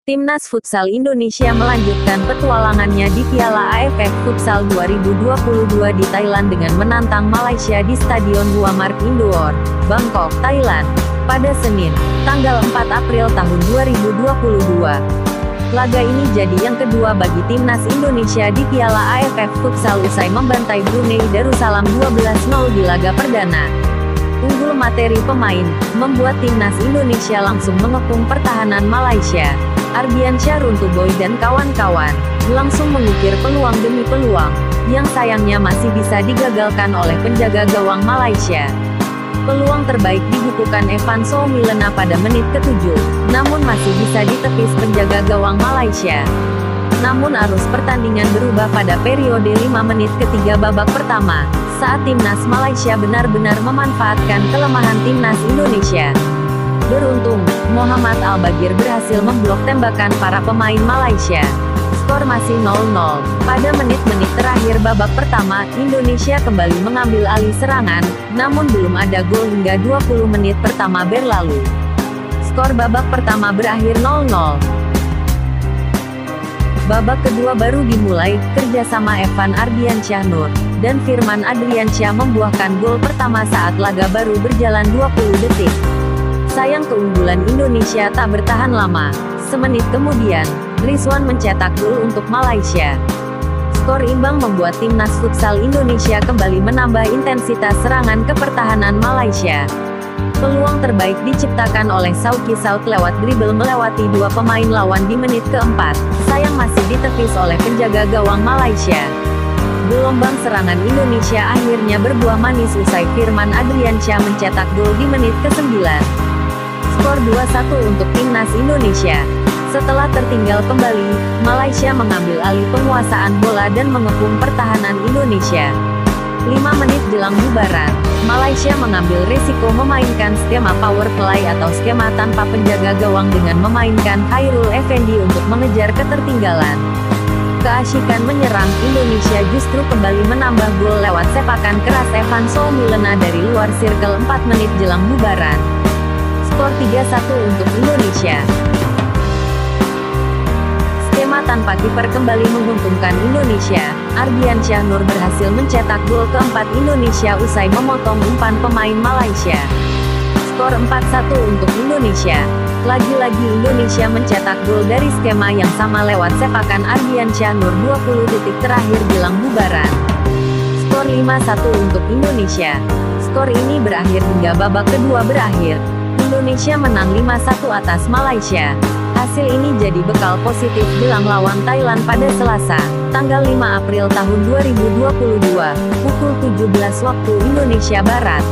Timnas Futsal Indonesia melanjutkan petualangannya di Piala AFF Futsal 2022 di Thailand dengan menantang Malaysia di Stadion Guamark Indoor, Bangkok, Thailand, pada Senin, tanggal 4 April tahun 2022. Laga ini jadi yang kedua bagi Timnas Indonesia di Piala AFF Futsal usai membantai Brunei Darussalam 12-0 di laga perdana. Unggul materi pemain, membuat Timnas Indonesia langsung mengepung pertahanan Malaysia. Ardiansyah Runtuboy dan kawan-kawan langsung mengukir peluang demi peluang, yang sayangnya masih bisa digagalkan oleh penjaga gawang Malaysia. Peluang terbaik dibukukan Evan Soumilena pada menit ke-7, namun masih bisa ditepis penjaga gawang Malaysia. Namun arus pertandingan berubah pada periode 5 menit ketiga babak pertama, saat Timnas Malaysia benar-benar memanfaatkan kelemahan Timnas Indonesia. Beruntung, Muhammad Al-Bagir berhasil memblok tembakan para pemain Malaysia. Skor masih 0-0. Pada menit-menit terakhir babak pertama, Indonesia kembali mengambil alih serangan, namun belum ada gol hingga 20 menit pertama berlalu. Skor babak pertama berakhir 0-0. Babak kedua baru dimulai, kerjasama Evan Ardiansyah Nur dan Firman Adriansyah membuahkan gol pertama saat laga baru berjalan 20 detik. Sayang keunggulan Indonesia tak bertahan lama. Semenit kemudian, Rizwan mencetak gol untuk Malaysia. Skor imbang membuat Timnas Futsal Indonesia kembali menambah intensitas serangan ke pertahanan Malaysia. Peluang terbaik diciptakan oleh Sauki Saud lewat dribble melewati dua pemain lawan di menit keempat. Sayang masih ditepis oleh penjaga gawang Malaysia. Gelombang serangan Indonesia akhirnya berbuah manis usai Firman Adriansyah mencetak gol di menit ke-9. Skor 2-1 untuk Timnas Indonesia. Setelah tertinggal kembali, Malaysia mengambil alih penguasaan bola dan mengepung pertahanan Indonesia. 5 menit jelang bubaran, Malaysia mengambil risiko memainkan skema power play atau skema tanpa penjaga gawang dengan memainkan Khairul Effendi untuk mengejar ketertinggalan. Keasikan menyerang Indonesia justru kembali menambah gol lewat sepakan keras Evan Soumilena dari luar sirkel 4 menit jelang bubaran. Skor 3-1 untuk Indonesia. Skema tanpa kiper kembali menguntungkan Indonesia. Ardiansyah Nur berhasil mencetak gol keempat Indonesia usai memotong umpan pemain Malaysia. Skor 4-1 untuk Indonesia. Lagi-lagi Indonesia mencetak gol dari skema yang sama lewat sepakan Ardiansyah Nur 20 detik terakhir jelang bubaran. Skor 5-1 untuk Indonesia. Skor ini berakhir hingga babak kedua berakhir. Indonesia menang 5-1 atas Malaysia. Hasil ini jadi bekal positif jelang lawan Thailand pada Selasa, tanggal 5 April tahun 2022, pukul 17 waktu Indonesia Barat.